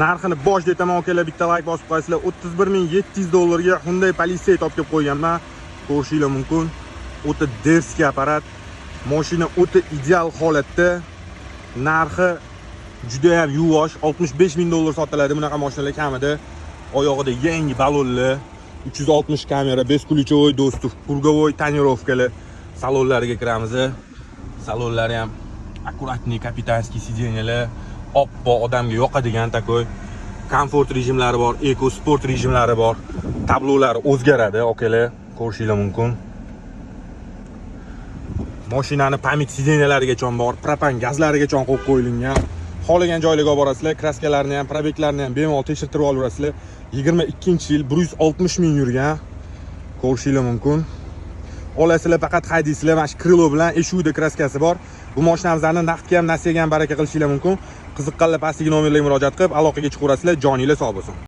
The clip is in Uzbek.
Narxini bosh detaman akalar, bitta like bosib qo'ysizlar. 31700 dollarga Hyundai Palisade olib kelib qo'yganman. Ko'rishingiz mumkin. O'ta derski apparat. Mashina o'ta ideal holatda. Narxi juda ham yuvosh, 65 dollar sotiladi bunaqa mashinalar kamida. Oyog'ida yangi balonli, 360 kamera, beskulchovoy do'stov, krugovoy tonirovkalar. Salonlariga kiramiz. Salonlari ham akkuratniy, kapitanskiy sideniyalar, oppoq odamga yoqadigan takoy. Komfort rejimlari bor, eko sport rejimlari bor. Tablolari o'zgaradi, akalar, ko'rishingiz mumkin. Mashinani pamit sideniyalarigacha bor, propan gazlarigacha qo'yib qo'yilgan. Xohlagan joylarga olib borasizlar, kraskalarni ham, probeklarni ham bemalol tekshirtirib olasizlar. 22-yil 160 ming yurgan. Ko'rishingiz mumkin. Olasizlar, faqat haydaysizlar. Mana shu krilo bilan eshuvda kraskasi bor. Bu mashinamizni naqdga ham, nasiyaga ham baraka qilishingiz mumkin. Qiziqqanlar pastdagi nomerlarga murojaat qilib aloqaga chiqaverasizlar. Joningiz sog' bo'lsin.